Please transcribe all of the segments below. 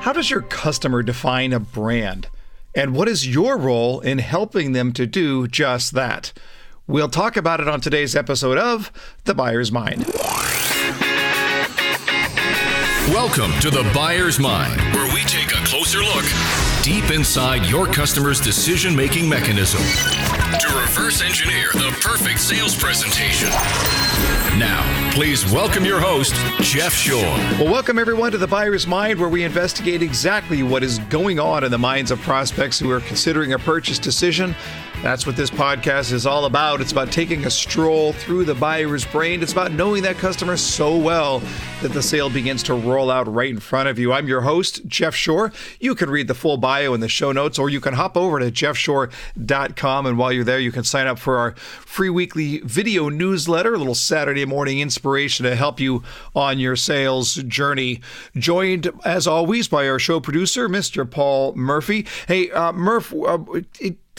How does your customer define a brand? And what is your role in helping them to do just that? We'll talk about it on today's episode of The Buyer's Mind. Welcome to The Buyer's Mind, where we take a closer look deep inside your customer's decision-making mechanism to reverse engineer the perfect sales presentation. Now, please welcome your host, Jeff Shore. Well, welcome everyone to The Buyer's Mind, where we investigate exactly what is going on in the minds of prospects who are considering a purchase decision. That's what this podcast is all about. It's about taking a stroll through the buyer's brain. It's about knowing that customer so well that the sale begins to roll out right in front of you. I'm your host, Jeff Shore. You can read the full bio in the show notes, or you can hop over to jeffshore.com. And while you're there, you can sign up for our free weekly video newsletter, a little Saturday morning inspiration to help you on your sales journey. Joined, as always, by our show producer, Mr. Paul Murphy. Hey, Murph,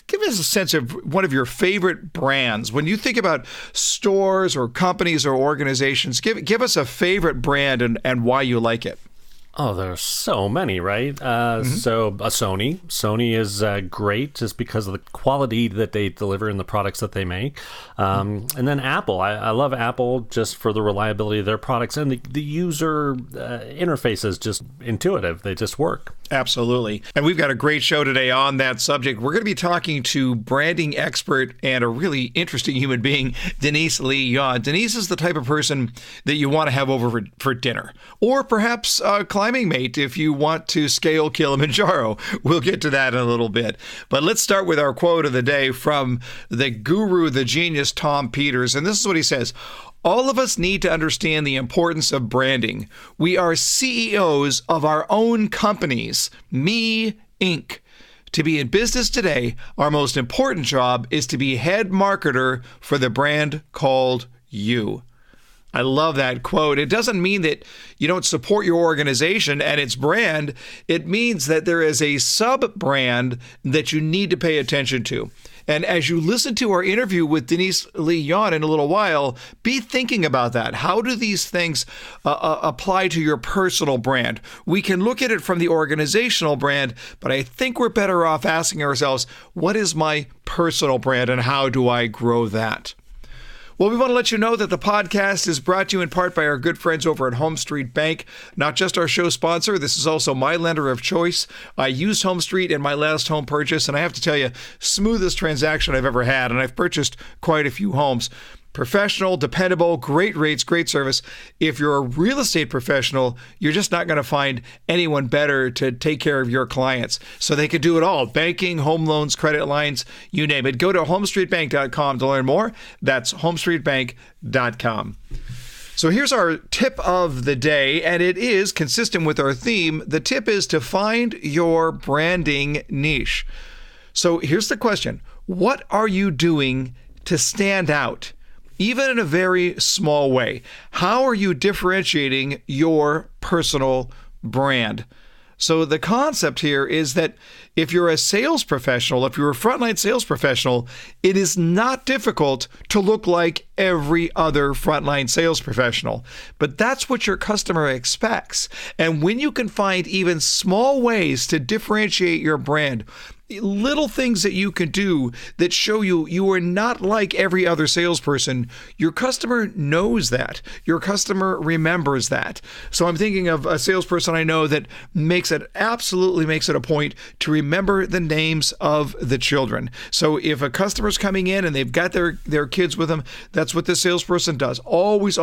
give us a sense of one of your favorite brands. When you think about stores or companies or organizations, give us a favorite brand and why you like it. Oh, there's so many, right? So Sony. Sony is great just because of the quality that they deliver in the products that they make. And then Apple. I love Apple just for the reliability of their products, and the user interface is just intuitive. They just work. Absolutely. And we've got a great show today on that subject. We're going to be talking to branding expert and a really interesting human being, Denise Lee Yohn. Denise is the type of person that you want to have over for dinner, or perhaps climbing mate if you want to scale Kilimanjaro. We'll get to that in a little bit. But let's start with our quote of the day from the guru, the genius, Tom Peters. And this is what he says. All of us need to understand the importance of branding. We are CEOs of our own companies. Me, Inc. To be in business today, our most important job is to be head marketer for the brand called you. I love that quote. It doesn't mean that you don't support your organization and its brand. It means that there is a sub-brand that you need to pay attention to. And as you listen to our interview with Denise Lee Yohn in a little while, be thinking about that. How do these things apply to your personal brand? We can look at it from the organizational brand, but I think we're better off asking ourselves, what is my personal brand and how do I grow that? Well, we want to let you know that the podcast is brought to you in part by our good friends over at Home Street Bank. Not just our show sponsor, this is also my lender of choice. I used Home Street in my last home purchase, and I have to tell you, smoothest transaction I've ever had, and I've purchased quite a few homes. Professional, dependable, great rates, great service. If you're a real estate professional, you're just not going to find anyone better to take care of your clients. So they can do it all. Banking, home loans, credit lines, you name it. Go to homestreetbank.com to learn more. That's homestreetbank.com. So here's our tip of the day, and it is consistent with our theme. The tip is to find your branding niche. So here's the question. What are you doing to stand out? Even in a very small way. How are you differentiating your personal brand? So the concept here is that if you're a sales professional, if you're a frontline sales professional, it is not difficult to look like every other frontline sales professional. But that's what your customer expects. And when you can find even small ways to differentiate your brand, little things that you can do that show you are not like every other salesperson, your customer knows that. Your customer remembers that. So I'm thinking of a salesperson I know that absolutely makes it a point to remember the names of the children. So if a customer's coming in and they've got their kids with them, that's what the salesperson does. Always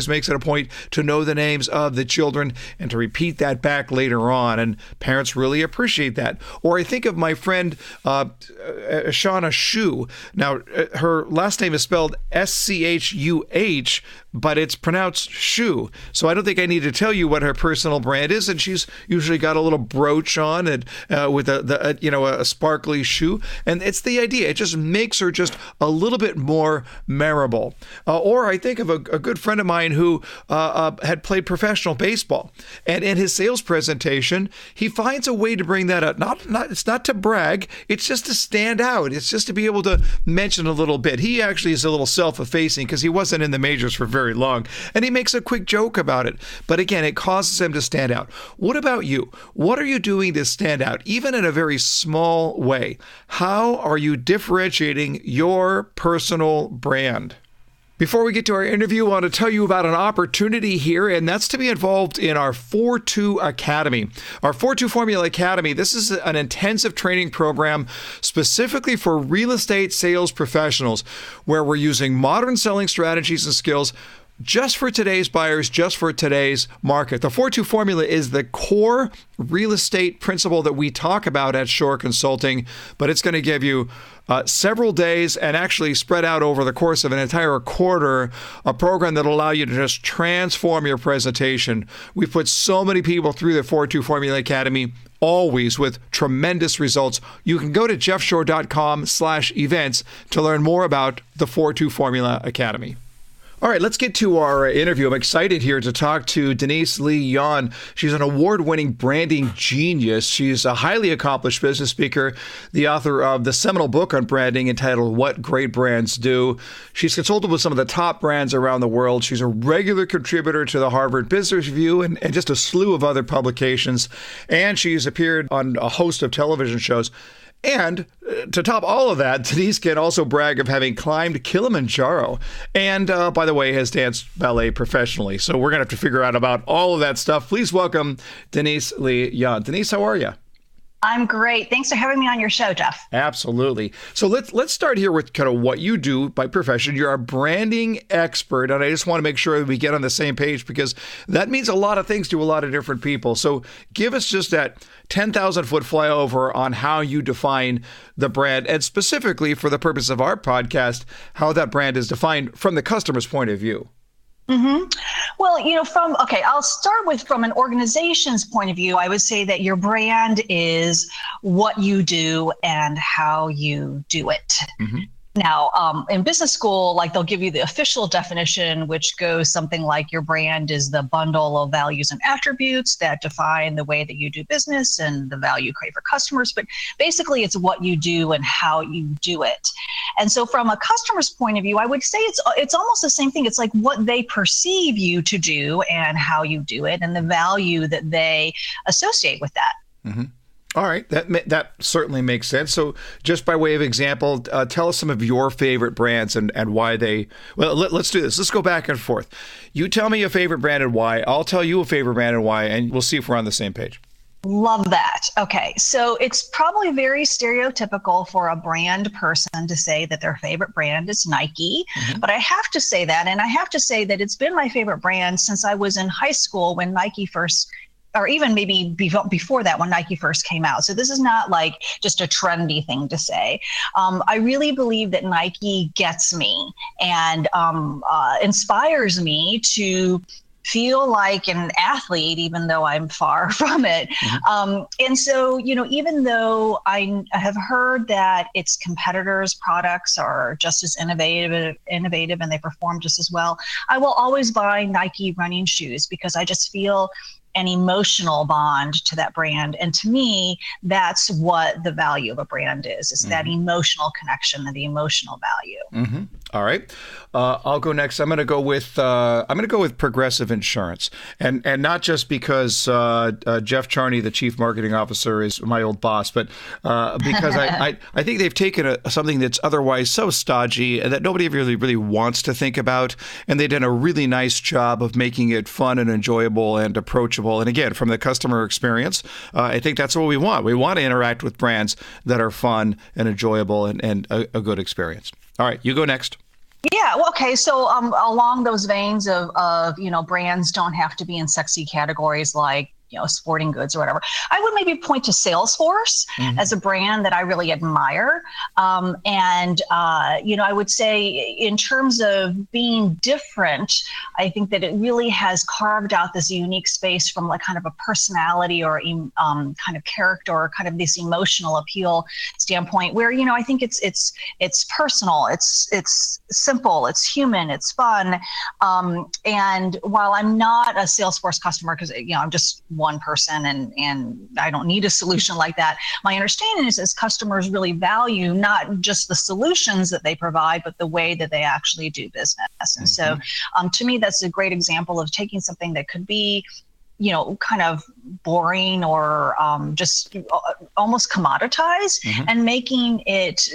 makes it a point to know the names of the children and to repeat that back later on. And parents really appreciate that. Or I think of my friend Shauna Schuh. Now, her last name is spelled S-C-H-U-H, but it's pronounced Schuh. So I don't think I need to tell you what her personal brand is. And she's usually got a little brooch on and with a sparkly shoe. And it's the idea. It just makes her just a little bit more memorable. Or I think of a good friend of mine who had played professional baseball. And in his sales presentation, he finds a way to bring that up. It's not to brag. brag. It's just to stand out. It's just to be able to mention a little bit. He actually is a little self-effacing because he wasn't in the majors for very long, and he makes a quick joke about it. But again, it causes him to stand out. What about you? What are you doing to stand out, even in a very small way? How are you differentiating your personal brand? Before we get to our interview, I want to tell you about an opportunity here, and that's to be involved in our 4-2 Academy. Our 4-2 Formula Academy, this is an intensive training program specifically for real estate sales professionals, where we're using modern selling strategies and skills just for today's buyers, just for today's market. The 4-2 formula is the core real estate principle that we talk about at Shore Consulting, but it's going to give you several days and actually spread out over the course of an entire quarter, a program that'll allow you to just transform your presentation. We've put so many people through the 4-2 Formula Academy, always with tremendous results. You can go to jeffshore.com/events to learn more about the 4-2 Formula Academy. All right, let's get to our interview. I'm excited here to talk to Denise Lee Yohn. She's an award-winning branding genius. She's a highly accomplished business speaker, the author of the seminal book on branding entitled What Great Brands Do. She's consulted with some of the top brands around the world. She's a regular contributor to the Harvard Business Review and just a slew of other publications. And she's appeared on a host of television shows. And to top all of that, Denise can also brag of having climbed Kilimanjaro and, by the way, has danced ballet professionally. So we're going to have to figure out about all of that stuff. Please welcome Denise Lee Yohn. Denise, how are you? I'm great. Thanks for having me on your show, Jeff. Absolutely. So let's start here with kind of what you do by profession. You're a branding expert, and I just want to make sure that we get on the same page because that means a lot of things to a lot of different people. So give us just that 10,000-foot flyover on how you define the brand, and specifically for the purpose of our podcast, how that brand is defined from the customer's point of view. Mm-hmm. Well, I'll start with from an organization's point of view. I would say that your brand is what you do and how you do it. Mm-hmm. Now, in business school, they'll give you the official definition, which goes something like your brand is the bundle of values and attributes that define the way that you do business and the value you create for customers. But basically, it's what you do and how you do it. And so from a customer's point of view, I would say it's almost the same thing. It's like what they perceive you to do and how you do it and the value that they associate with that. Mm-hmm. All right, that certainly makes sense. So just by way of example, tell us some of your favorite brands and why they, well, let's do this. Let's go back and forth. You tell me a favorite brand and why. I'll tell you a favorite brand and why, and we'll see if we're on the same page. Love that. Okay, so it's probably very stereotypical for a brand person to say that their favorite brand is Nike, but I have to say that, and I have to say that it's been my favorite brand since I was in high school when Nike first, or even maybe before that when Nike first came out. So this is not like just a trendy thing to say. I really believe that Nike gets me and inspires me to feel like an athlete, even though I'm far from it. Mm-hmm. And so, even though I have heard that its competitors' products are just as innovative and they perform just as well, I will always buy Nike running shoes because I just feel an emotional bond to that brand. And to me, that's what the value of a brand is. It's that emotional connection and the emotional value. Mm-hmm. All right. I'll go next. I'm going to go with Progressive Insurance, and not just because Jeff Charney, the chief marketing officer, is my old boss, but because I think they've taken something that's otherwise so stodgy and that nobody really wants to think about, and they've done a really nice job of making it fun and enjoyable and approachable. And again, from the customer experience, I think that's what we want. We want to interact with brands that are fun and enjoyable and a good experience. All right, you go next. Yeah, well, okay. So along those veins of brands don't have to be in sexy categories like, sporting goods or whatever. I would maybe point to Salesforce as a brand that I really admire. I would say in terms of being different, I think that it really has carved out this unique space from like kind of a personality or kind of character or kind of this emotional appeal standpoint where, I think it's personal, it's simple, it's human, it's fun. And while I'm not a Salesforce customer, because, I'm just one person and I don't need a solution like that. My understanding is customers really value not just the solutions that they provide, but the way that they actually do business. And so to me, that's a great example of taking something that could be, kind of boring or just almost commoditized and making it,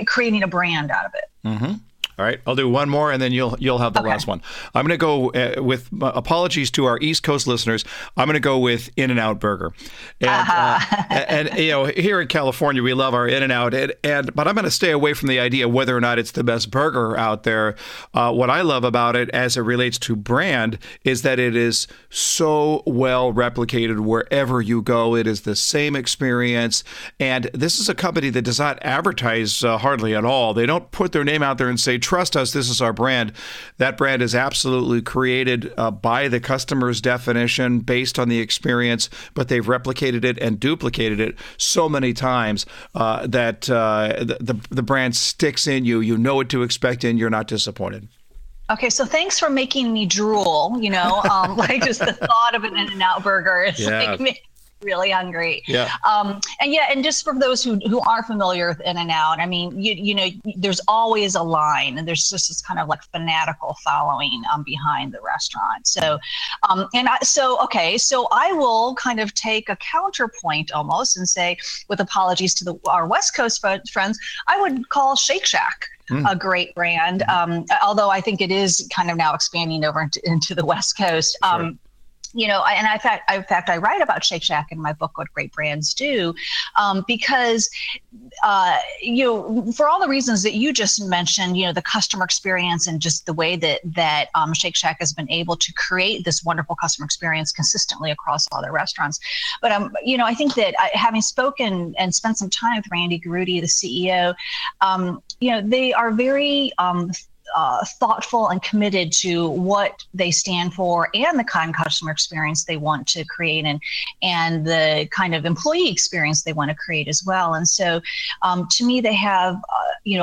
creating a brand out of it. Mm-hmm. All right, I'll do one more, and then you'll have the last one. I'm going to go with apologies to our East Coast listeners. I'm going to go with In-N-Out Burger, and here in California we love our In-N-Out, but I'm going to stay away from the idea whether or not it's the best burger out there. What I love about it, as it relates to brand, is that it is so well replicated wherever you go. It is the same experience, and this is a company that does not advertise hardly at all. They don't put their name out there and say, trust us, this is our brand. That brand is absolutely created by the customer's definition based on the experience, but they've replicated it and duplicated it so many times that the brand sticks in you. You know what to expect and you're not disappointed. Okay, so thanks for making me drool, like just the thought of an In-N-Out burger is like me really hungry. Yeah. And just for those who aren't familiar with In-N-Out, I mean, there's always a line, and there's just this kind of like fanatical following behind the restaurant. So, so I will kind of take a counterpoint almost and say, with apologies to our West Coast friends, I would call Shake Shack a great brand, although I think it is kind of now expanding over into the West Coast. Sure. And in fact, I write about Shake Shack in my book, What Great Brands Do, because, for all the reasons that you just mentioned, the customer experience and just the way that Shake Shack has been able to create this wonderful customer experience consistently across all their restaurants. But, I think that having spoken and spent some time with Randy Garutti, the CEO, they are very thoughtful and committed to what they stand for and the kind of customer experience they want to create and the kind of employee experience they want to create as well. And so to me, they have,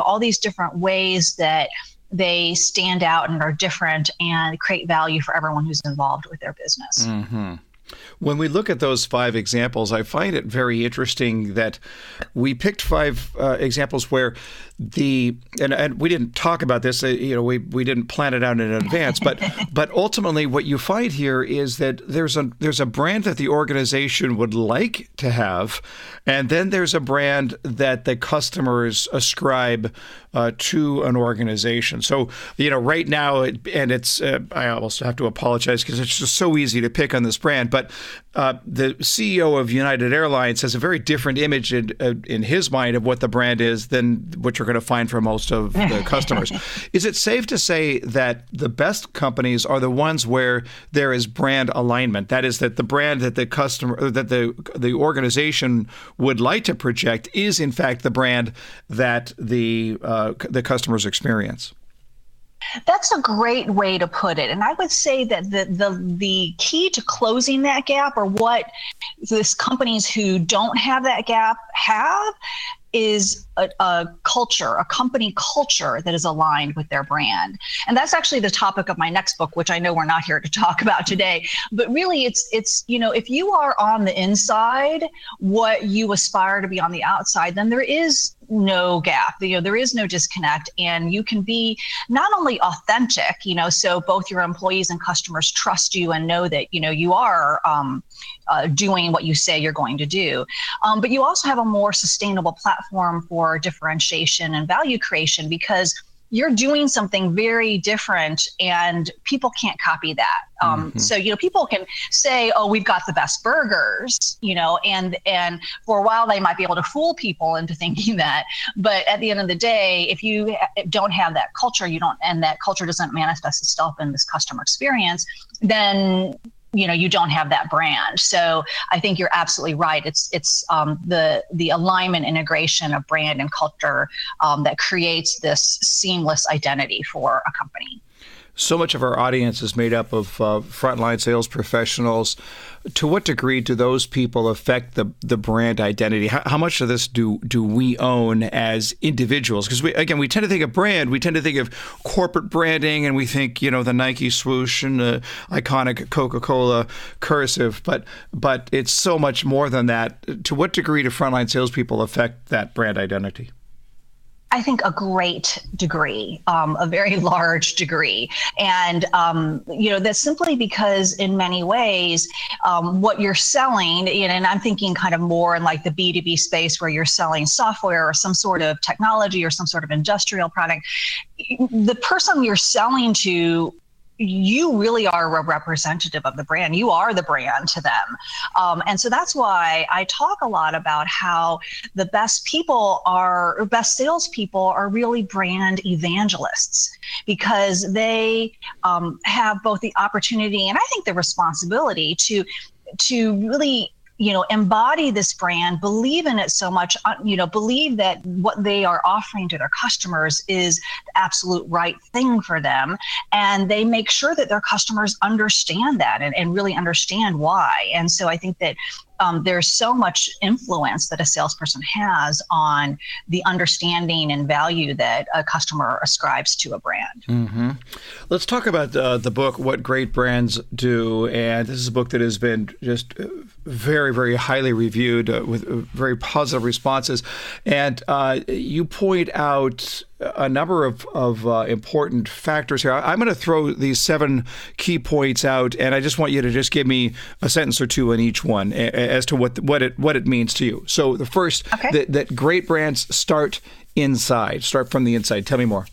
all these different ways that they stand out and are different and create value for everyone who's involved with their business. Mm-hmm. When we look at those 5 examples, I find it very interesting that we picked 5 examples where and we didn't talk about this, we didn't plan it out in advance, but ultimately what you find here is that there's a brand that the organization would like to have, and then there's a brand that the customers ascribe to an organization. So, right now, I almost have to apologize because it's just so easy to pick on this brand, but the CEO of United Airlines has a very different image in his mind of what the brand is than what you're going to find for most of the customers. Is it safe to say that the best companies are the ones where there is brand alignment? That is, that the brand that the customer, that the organization would like to project is in fact the brand that the customers experience? That's a great way to put it. And I would say that the key to closing that gap, or what these companies who don't have that gap have, is a culture, a company culture that is aligned with their brand. And that's actually the topic of my next book, which I know we're not here to talk about today. But really, it's if you are on the inside what you aspire to be on the outside, then there is no gap. There is no disconnect, and you can be not only authentic, so both your employees and customers trust you and know that, you are doing what you say you're going to do. But you also have a more sustainable platform for differentiation and value creation, because you're doing something very different and people can't copy that. So, people can say, oh, we've got the best burgers, and for a while they might be able to fool people into thinking that. But at the end of the day, if you don't have that culture, and that culture doesn't manifest itself in this customer experience, then you don't have that brand. So I think you're absolutely right. It's the alignment, integration of brand and culture that creates this seamless identity for a company. So much of our audience is made up of frontline sales professionals. To what degree do those people affect the brand identity? How much of this do we own as individuals? Because we tend to think of brand, we tend to think of corporate branding, and we think, the Nike swoosh and the iconic Coca-Cola cursive, but it's so much more than that. To what degree do frontline salespeople affect that brand identity? I think a great degree, a very large degree. And, that's simply because in many ways, what you're selling, and I'm thinking kind of more in like the B2B space where you're selling software or some sort of technology or some sort of industrial product, the person you're selling to, you really are a representative of the brand. You are the brand to them. And so that's why I talk a lot about how the best salespeople are really brand evangelists, because they have both the opportunity and I think the responsibility to really embody this brand, believe in it so much, believe that what they are offering to their customers is the absolute right thing for them. And they make sure that their customers understand that and really understand why. And so I think that there's so much influence that a salesperson has on the understanding and value that a customer ascribes to a brand. Mm-hmm. Let's talk about the book, What Great Brands Do. And this is a book that has been just very, very highly reviewed with very positive responses. And you point out a number of important factors here. I'm going to throw these 7 key points out, and I just want you to just give me a sentence or two on each one as to what it means to you. So the first, that great brands start from the inside. Tell me more.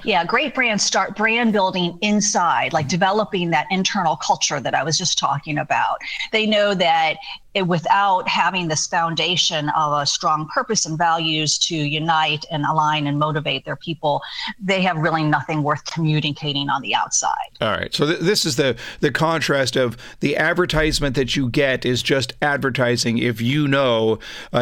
Yeah, great brands start brand building inside, like developing that internal culture that I was just talking about. They know that without having this foundation of a strong purpose and values to unite and align and motivate their people, they have really nothing worth communicating on the outside. All right. So this is the contrast of the advertisement that you get is just advertising. If you know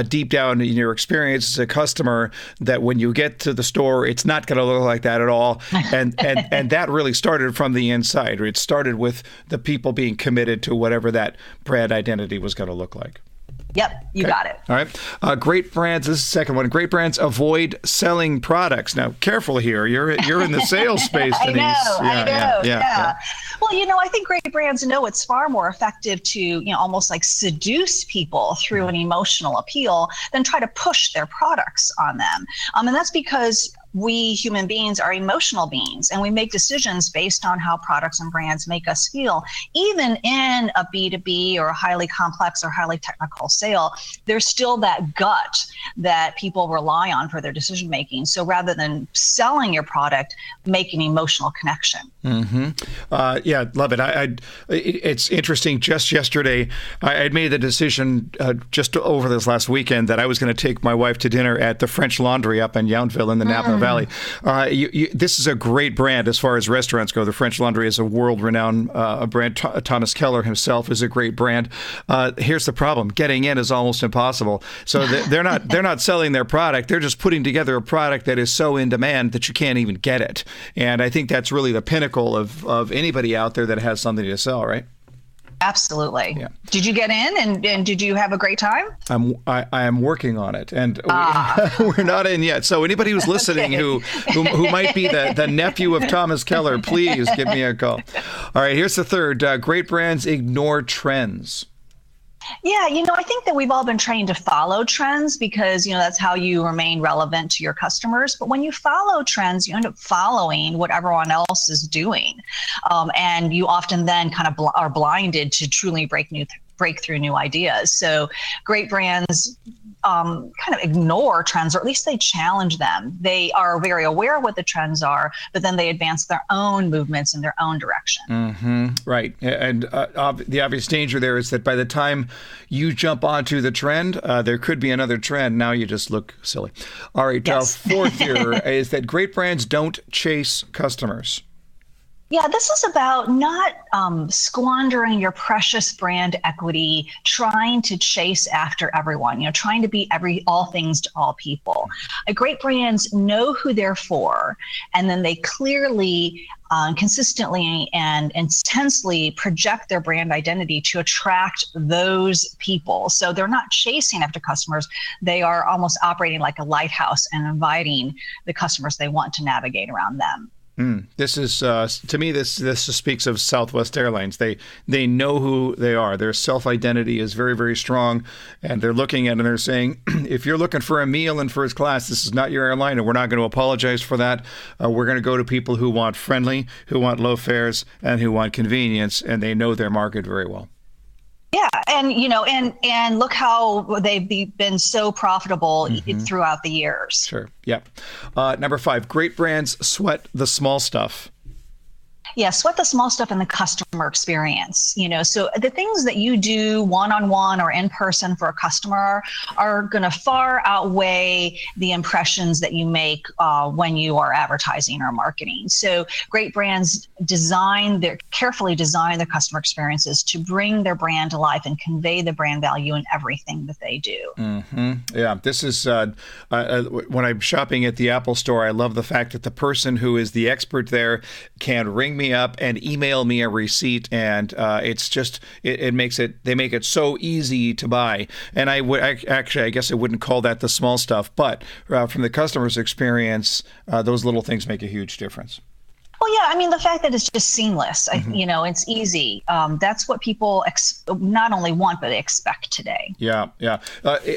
deep down in your experience as a customer that when you get to the store, it's not going to look like that at all. And that really started from the inside. It started with the people being committed to whatever that brand identity was going to look like. Yep, you got it. All right. Great brands, this is the second one. Great brands avoid selling products. Now, careful here. You're in the sales space, Denise. I know. Yeah. Well, I think great brands know it's far more effective to, almost like seduce people through an emotional appeal than try to push their products on them. And that's because we human beings are emotional beings, and we make decisions based on how products and brands make us feel. Even in a B2B or a highly complex or highly technical sale, there's still that gut that people rely on for their decision making. So rather than selling your product, make an emotional connection. Mm-hmm. Yeah, love it. It's interesting. Just yesterday, I had made the decision just over this last weekend that I was going to take my wife to dinner at the French Laundry up in Yountville in the Napa Valley. This is a great brand as far as restaurants go. The French Laundry is a world-renowned brand. Thomas Keller himself is a great brand. Here's the problem: getting in is almost impossible. So they're not selling their product. They're just putting together a product that is so in demand that you can't even get it. And I think that's really the pinnacle of anybody out there that has something to sell, right? Absolutely. Yeah. Did you get in and did you have a great time? I am working on it, and we're not in yet. So anybody who's listening who might be the nephew of Thomas Keller, please give me a call. All right, here's the third. Great brands ignore trends. Yeah, I think that we've all been trained to follow trends because, that's how you remain relevant to your customers. But when you follow trends, you end up following what everyone else is doing. And you often then kind of are blinded to truly break through new ideas. So great brands kind of ignore trends, or at least they challenge them. They are very aware of what the trends are, but then they advance their own movements in their own direction. Mm-hmm. Right. And the obvious danger there is that by the time you jump onto the trend, there could be another trend. Now you just look silly. All right. Yes. Fourth here is that great brands don't chase customers. Yeah, this is about not squandering your precious brand equity, trying to chase after everyone, trying to be all things to all people. Great brands know who they're for, and then they clearly consistently and intensely project their brand identity to attract those people. So they're not chasing after customers. They are almost operating like a lighthouse and inviting the customers they want to navigate around them. This is, to me, this speaks of Southwest Airlines. They know who they are. Their self-identity is very, very strong, and they're looking at it and they're saying, if you're looking for a meal in first class, this is not your airline, and we're not going to apologize for that. We're going to go to people who want friendly, who want low fares, and who want convenience, and they know their market very well. Yeah, and and look how they've been so profitable throughout the years. Sure. Yeah. Number 5, great brands sweat the small stuff. Yeah, sweat the small stuff in the customer experience. So the things that you do one-on-one or in person for a customer are going to far outweigh the impressions that you make when you are advertising or marketing. So great brands carefully design their customer experiences to bring their brand to life and convey the brand value in everything that they do. Mm-hmm. Yeah, this is when I'm shopping at the Apple Store, I love the fact that the person who is the expert there can ring me up and email me a receipt, and it's just they make it so easy to buy. And I guess I wouldn't call that the small stuff, but from the customer's experience, those little things make a huge difference. Well, yeah, I mean, the fact that it's just seamless, it's easy. That's what people not only want, but they expect today. Yeah.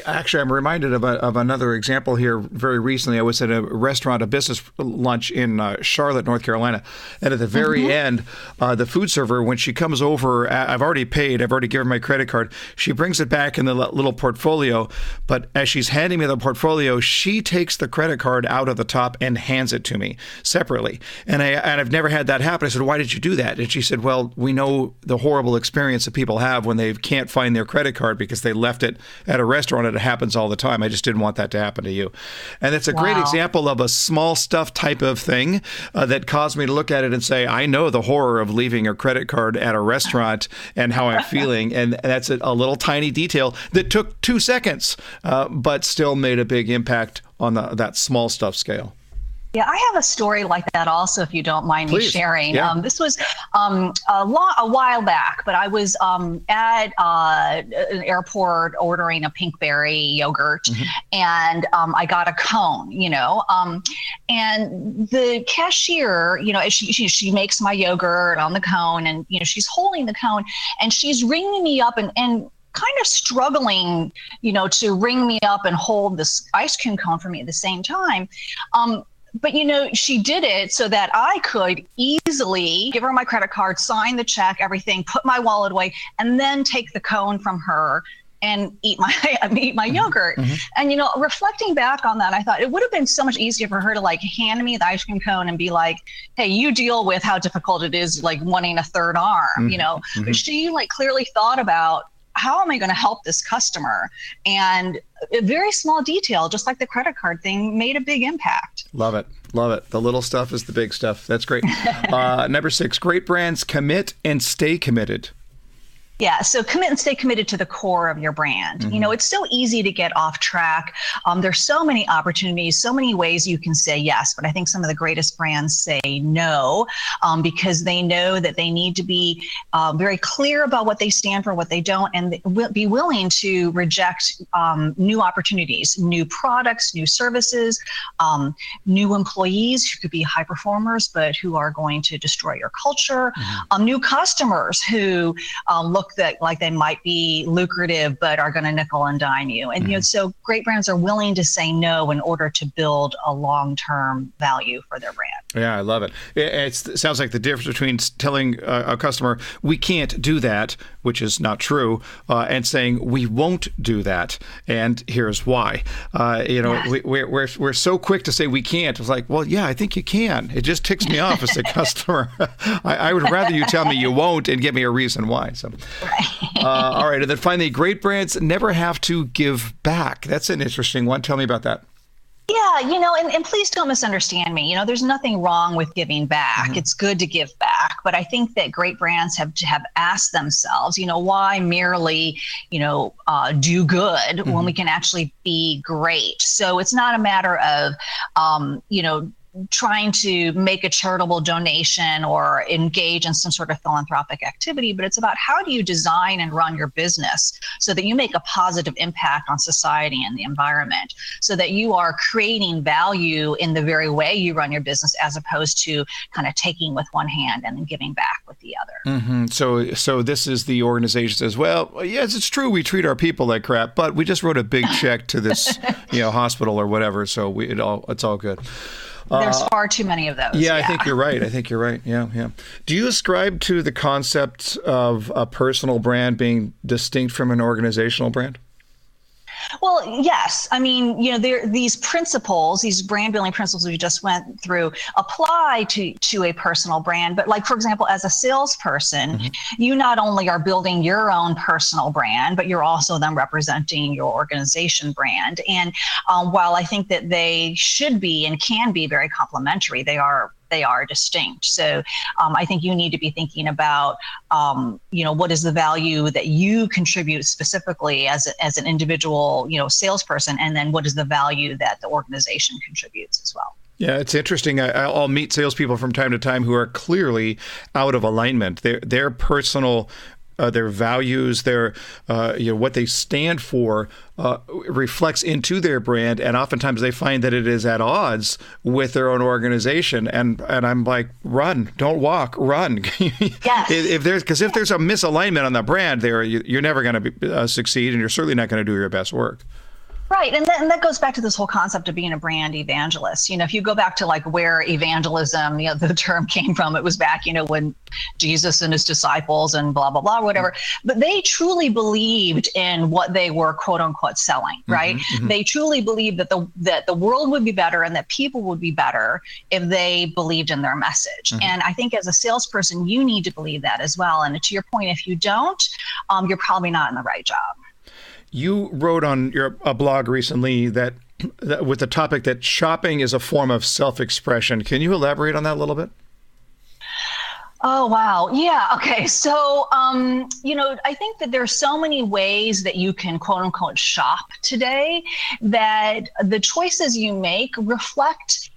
Actually, I'm reminded of another example here very recently. I was at a restaurant, a business lunch in Charlotte, North Carolina. And at the very end, the food server, when she comes over, I've already paid, I've already given my credit card. She brings it back in the little portfolio. But as she's handing me the portfolio, she takes the credit card out of the top and hands it to me separately. And I've never had that happen. I said, why did you do that? And she said, well, we know the horrible experience that people have when they can't find their credit card because they left it at a restaurant, and it happens all the time. I just didn't want that to happen to you. And it's a great example of a small stuff type of thing that caused me to look at it and say, I know the horror of leaving a credit card at a restaurant and how I'm feeling. And that's a little tiny detail that took 2 seconds, but still made a big impact on that small stuff scale. Yeah, I have a story like that also, if you don't mind me sharing. Yeah. This was a while back, but I was at an airport ordering a pinkberry yogurt, and I got a cone, and the cashier, she makes my yogurt on the cone, and, she's holding the cone, and she's ringing me up and kind of struggling, to ring me up and hold this ice cream cone for me at the same time. But, she did it so that I could easily give her my credit card, sign the check, everything, put my wallet away, and then take the cone from her and eat my yogurt. And, reflecting back on that, I thought it would have been so much easier for her to hand me the ice cream cone and be like, hey, you deal with how difficult it is, wanting a third arm, But she clearly thought about, how am I going to help this customer? And a very small detail, just like the credit card thing, made a big impact. Love it. The little stuff is the big stuff. That's great. Number 6, great brands commit and stay committed. Yeah, so commit and stay committed to the core of your brand. It's so easy to get off track. There's so many opportunities, so many ways you can say yes, but I think some of the greatest brands say no, because they know that they need to be very clear about what they stand for, what they don't, and be willing to reject new opportunities, new products, new services, new employees who could be high performers, but who are going to destroy your culture, new customers who look that like they might be lucrative, but are going to nickel and dime you. And so great brands are willing to say no in order to build a long-term value for their brand. Yeah, I love it. It sounds like the difference between telling a customer, we can't do that, which is not true, and saying, we won't do that, and here's why. We're so quick to say we can't. It's like, well, yeah, I think you can. It just ticks me off as a customer. I would rather you tell me you won't and give me a reason why. So. All right. And then finally, great brands never have to give back. That's an interesting one. Tell me about that. Yeah, and please don't misunderstand me. There's nothing wrong with giving back. It's good to give back. But I think that great brands have asked themselves, why merely, do good when we can actually be great. So it's not a matter of, trying to make a charitable donation or engage in some sort of philanthropic activity, but it's about how do you design and run your business so that you make a positive impact on society and the environment, so that you are creating value in the very way you run your business, as opposed to kind of taking with one hand and then giving back with the other. Mm-hmm. So this is the organization says, well, yes, it's true, we treat our people like crap, but we just wrote a big check to this hospital or whatever, so it's all good. There's far too many of those. Yeah, I think you're right. Yeah. Do you ascribe to the concept of a personal brand being distinct from an organizational brand? Well, yes. I mean, these principles, these brand building principles we just went through, apply to a personal brand. But like, for example, as a salesperson, you not only are building your own personal brand, but you're also then representing your organization brand. And while I think that they should be and can be very complementary, they are distinct. So I think you need to be thinking about, what is the value that you contribute specifically as an individual, salesperson, and then what is the value that the organization contributes as well. Yeah, it's interesting. I'll meet salespeople from time to time who are clearly out of alignment. Their personal their values, their what they stand for reflects into their brand, and oftentimes they find that it is at odds with their own organization. And I'm like, run, don't walk, run. Yes. If there's a misalignment on the brand, you're never going to succeed, and you're certainly not going to do your best work. Right. And that goes back to this whole concept of being a brand evangelist. If you go back to like where evangelism, the term came from, it was back, when Jesus and his disciples and blah, blah, blah, whatever. But they truly believed in what they were, quote unquote, selling. Right. Mm-hmm. They truly believed that the world would be better and that people would be better if they believed in their message. Mm-hmm. And I think as a salesperson, you need to believe that as well. And to your point, if you don't, you're probably not in the right job. You wrote on a blog recently that with the topic that shopping is a form of self-expression. Can you elaborate on that a little bit? Oh, wow. Yeah. Okay. So, I think that there's so many ways that you can, quote unquote, shop today, that the choices you make reflect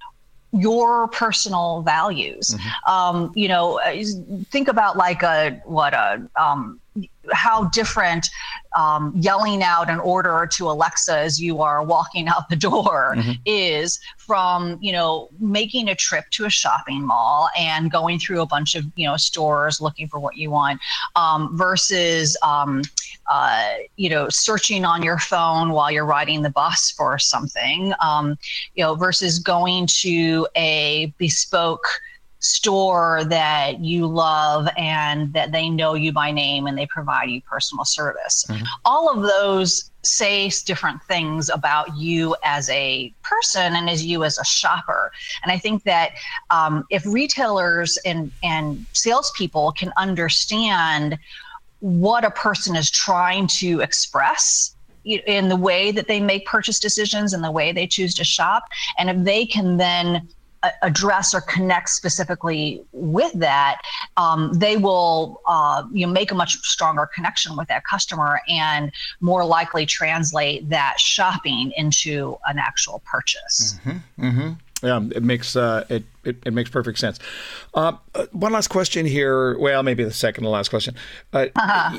your personal values. Mm-hmm. Think about like how different yelling out an order to Alexa as you are walking out the door mm-hmm. is from, making a trip to a shopping mall and going through a bunch of, stores looking for what you want, versus, searching on your phone while you're riding the bus for something, versus going to a bespoke store that you love and that they know you by name and they provide you personal service. Mm-hmm. All of those say different things about you as a person and as you as a shopper. And I think that if retailers and salespeople can understand what a person is trying to express in the way that they make purchase decisions and the way they choose to shop, and if they can then address or connect specifically with that, they will make a much stronger connection with that customer and more likely translate that shopping into an actual purchase. Mm-hmm. Mm-hmm. Yeah, it makes it makes perfect sense. One last question here. Well, maybe the second to last question.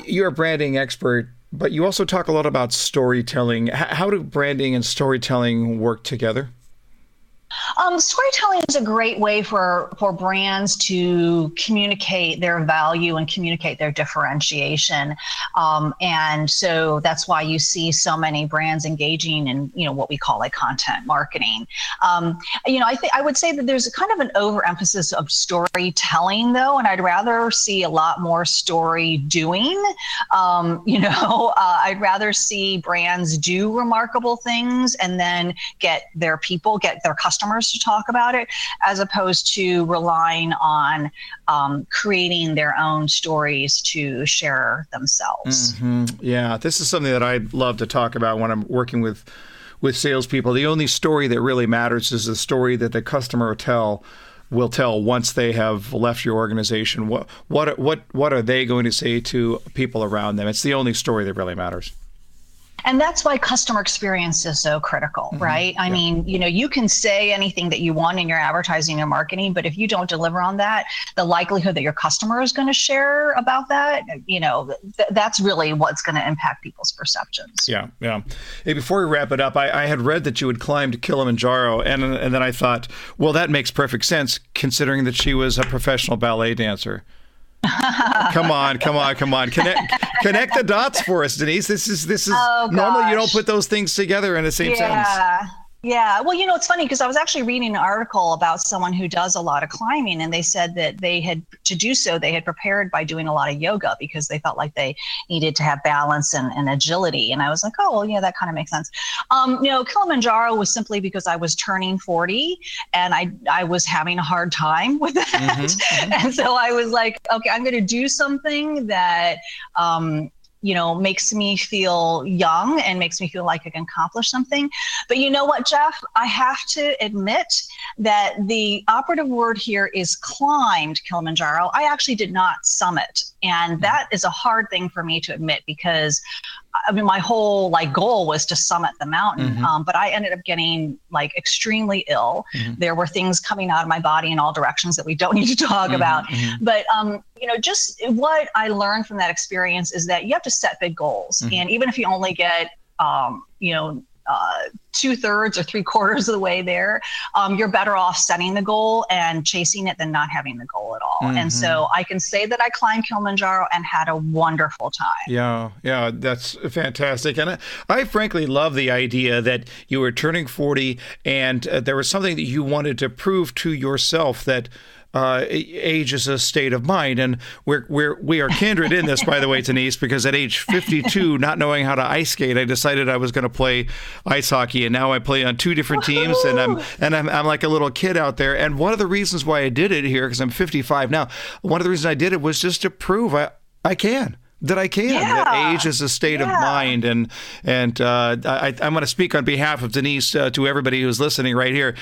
You're a branding expert, but you also talk a lot about storytelling. How do branding and storytelling work together? Storytelling is a great way for brands to communicate their value and communicate their differentiation. And so that's why you see so many brands engaging in, what we call like content marketing. I would say that there's a kind of an overemphasis of storytelling though, and I'd rather see a lot more story doing. I'd rather see brands do remarkable things and then get their customers to talk about it, as opposed to relying on creating their own stories to share themselves. Mm-hmm. Yeah, this is something that I'd love to talk about when I'm working with salespeople. The only story that really matters is the story that the customer will tell once they have left your organization. What are they going to say to people around them? It's the only story that really matters. And that's why customer experience is so critical, right? I mean, you can say anything that you want in your advertising and marketing, but if you don't deliver on that, the likelihood that your customer is going to share about that, that's really what's going to impact people's perceptions. Yeah. Hey, before we wrap it up, I had read that you had climbed Kilimanjaro, and then I thought, well, that makes perfect sense considering that she was a professional ballet dancer. Come on. Connect the dots for us, Denise. This is normally you don't put those things together in the same sentence. Yeah. Well, it's funny because I was actually reading an article about someone who does a lot of climbing, and they said that they had prepared by doing a lot of yoga because they felt like they needed to have balance and agility. And I was like, oh, well, yeah, that kind of makes sense. Kilimanjaro was simply because I was turning 40 and I was having a hard time with that. And so I was like, okay, I'm going to do something that, makes me feel young and makes me feel like I can accomplish something. But you know what, Jeff? I have to admit that the operative word here is climbed Kilimanjaro. I actually did not summit. And that is a hard thing for me to admit because my whole goal was to summit the mountain. But I ended up getting extremely ill. There were things coming out of my body in all directions that we don't need to talk about. But, just what I learned from that experience is that you have to set big goals. And even if you only get, 2/3 or 3/4 of the way there, you're better off setting the goal and chasing it than not having the goal at all. And so I can say that I climbed Kilimanjaro and had a wonderful time. Yeah, that's fantastic. And I frankly love the idea that you were turning 40 and there was something that you wanted to prove to yourself that age is a state of mind, and we are kindred in this, by the way, Denise, because at age 52, not knowing how to ice skate, I decided I was going to play ice hockey, and now I play on 2 different teams, and I'm like a little kid out there. And one of the reasons why I did it here, because I'm 55 now, one of the reasons I did it was just to prove I can. That age is a state of mind, and I'm going to speak on behalf of Denise to everybody who's listening right here.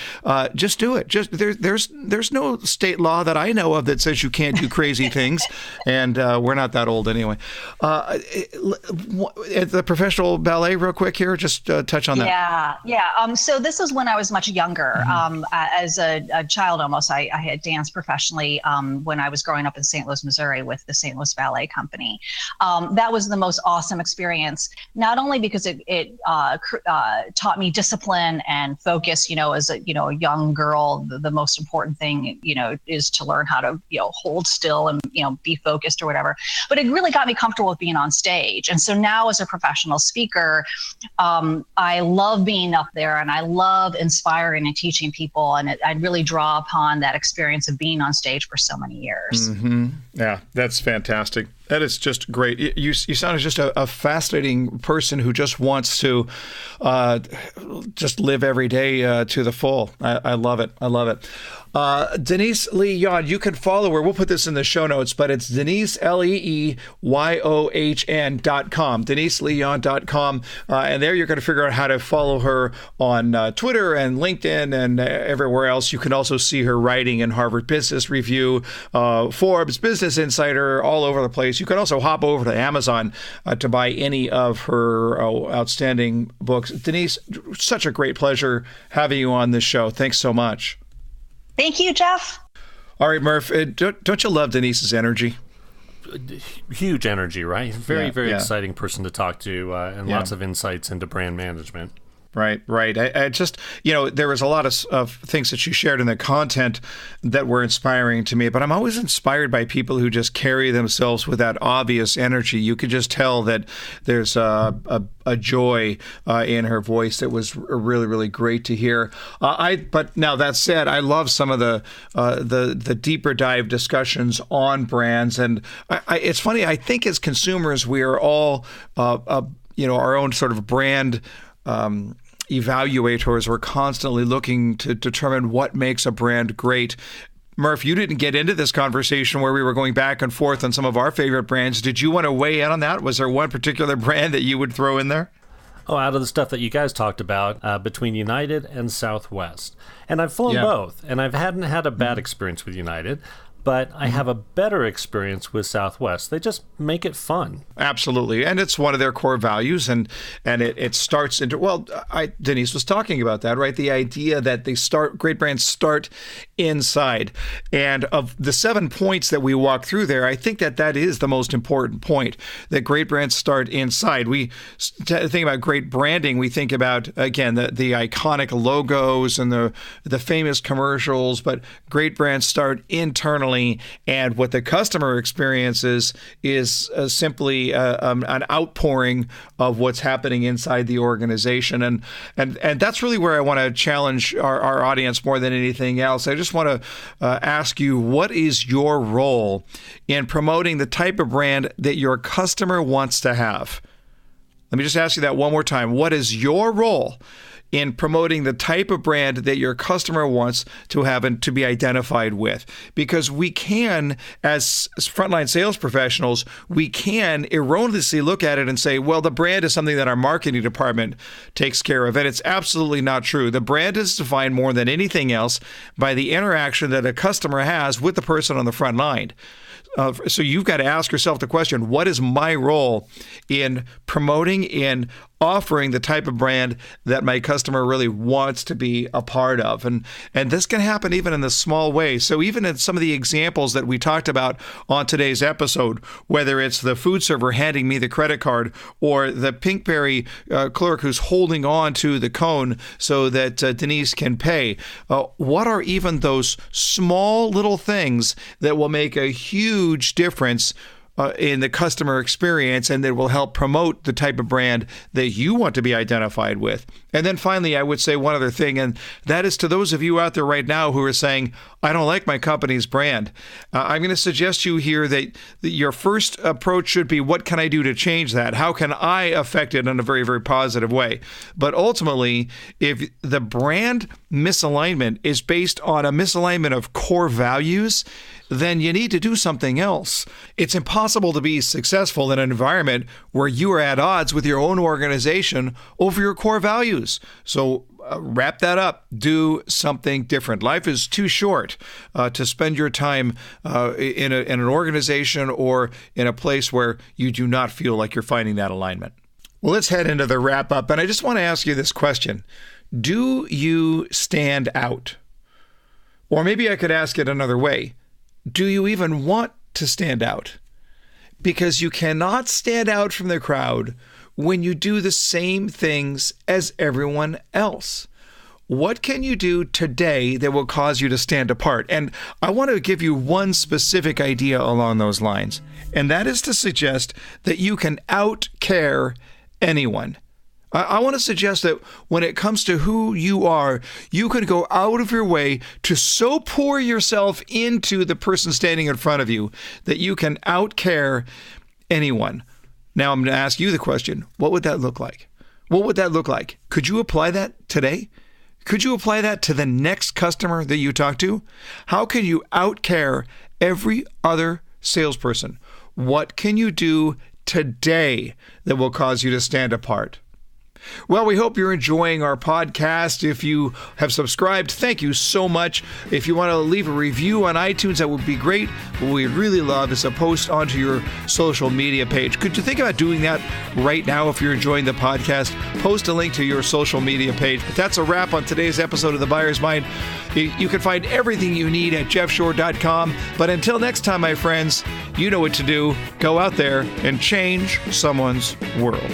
Just do it. Just there's no state law that I know of that says you can't do crazy things, and we're not that old anyway. The professional ballet, real quick here, just touch on that. Yeah. So this was when I was much younger. As a child, almost, I had danced professionally when I was growing up in St. Louis, Missouri, with the St. Louis Ballet Company. That was the most awesome experience, not only because it taught me discipline and focus. As a young girl, the most important thing is to learn how to hold still and be focused or whatever. But it really got me comfortable with being on stage. And so now, as a professional speaker, I love being up there and I love inspiring and teaching people. And I really draw upon that experience of being on stage for so many years. Yeah, that's fantastic. That is just great. You sound just a fascinating person who just wants to just live every day to the full. I love it. Denise Lee Yohn, you can follow her. We'll put this in the show notes, but it's Denise, LeeYohn.com, DeniseLeeYohn.com. And there you're going to figure out how to follow her on Twitter and LinkedIn and everywhere else. You can also see her writing in Harvard Business Review, Forbes, Business Insider, all over the place. You can also hop over to Amazon to buy any of her outstanding books. Denise, such a great pleasure having you on this show. Thanks so much. Thank you, Jeff. All right, Murph, don't you love Denise's energy? Huge energy, right? Very exciting person to talk to, and lots of insights into brand management. Right. I just, there was a lot of things that you shared in the content that were inspiring to me, but I'm always inspired by people who just carry themselves with that obvious energy. You could just tell that there's a joy in her voice that was really, really great to hear. But now that said, I love some of the deeper dive discussions on brands, and it's funny. I think as consumers, we are all, our own sort of brand evaluators. We're constantly looking to determine what makes a brand great. Murph, you didn't get into this conversation where we were going back and forth on some of our favorite brands. Did you want to weigh in on that? Was there one particular brand that you would throw in there? Oh, out of the stuff that you guys talked about, between United and Southwest. And I've flown both, and I hadn't had a bad experience with United. but I have a better experience with Southwest. They just make it fun. Absolutely. And it's one of their core values. And it starts into, well, Denise was talking about that, right? The idea that great brands start inside. And of the 7 points that we walk through there, I think that is the most important point, that great brands start inside. We think about great branding. We think about, again, the iconic logos and the famous commercials, but great brands start internally. And what the customer experiences is simply an outpouring of what's happening inside the organization. And that's really where I want to challenge our audience more than anything else. I just want to ask you, what is your role in promoting the type of brand that your customer wants to have? Let me just ask you that one more time. What is your role in promoting the type of brand that your customer wants to have and to be identified with? Because we can, as frontline sales professionals, we can erroneously look at it and say, well, the brand is something that our marketing department takes care of. And it's absolutely not true. The brand is defined more than anything else by the interaction that a customer has with the person on the front line. So you've got to ask yourself the question, what is my role in promoting, in offering the type of brand that my customer really wants to be a part of? And this can happen even in the small ways. So even in some of the examples that we talked about on today's episode, whether it's the food server handing me the credit card or the Pinkberry clerk who's holding on to the cone so that Denise can pay, what are even those small little things that will make a huge difference in the customer experience, and that will help promote the type of brand that you want to be identified with? And then finally, I would say one other thing, and that is to those of you out there right now who are saying, I don't like my company's brand. I'm going to suggest you here that your first approach should be, what can I do to change that? How can I affect it in a very, very positive way? But ultimately, if the brand misalignment is based on a misalignment of core values, then you need to do something else. It's impossible to be successful in an environment where you are at odds with your own organization over your core values. So wrap that up. Do something different. Life is too short to spend your time in an organization or in a place where you do not feel like you're finding that alignment. Well, let's head into the wrap up. And I just want to ask you this question. Do you stand out? Or maybe I could ask it another way. Do you even want to stand out? Because you cannot stand out from the crowd when you do the same things as everyone else. What can you do today that will cause you to stand apart? And I want to give you one specific idea along those lines, and that is to suggest that you can out-care anyone. I want to suggest that when it comes to who you are, you can go out of your way to so pour yourself into the person standing in front of you that you can out-care anyone. Now I'm going to ask you the question, what would that look like? What would that look like? Could you apply that today? Could you apply that to the next customer that you talk to? How can you out-care every other salesperson? What can you do today that will cause you to stand apart? Well, we hope you're enjoying our podcast. If you have subscribed, thank you so much. If you want to leave a review on iTunes, that would be great. What we'd really love is a post onto your social media page. Could you think about doing that right now if you're enjoying the podcast? Post a link to your social media page. But that's a wrap on today's episode of The Buyer's Mind. You can find everything you need at jeffshore.com. But until next time, my friends, you know what to do. Go out there and change someone's world.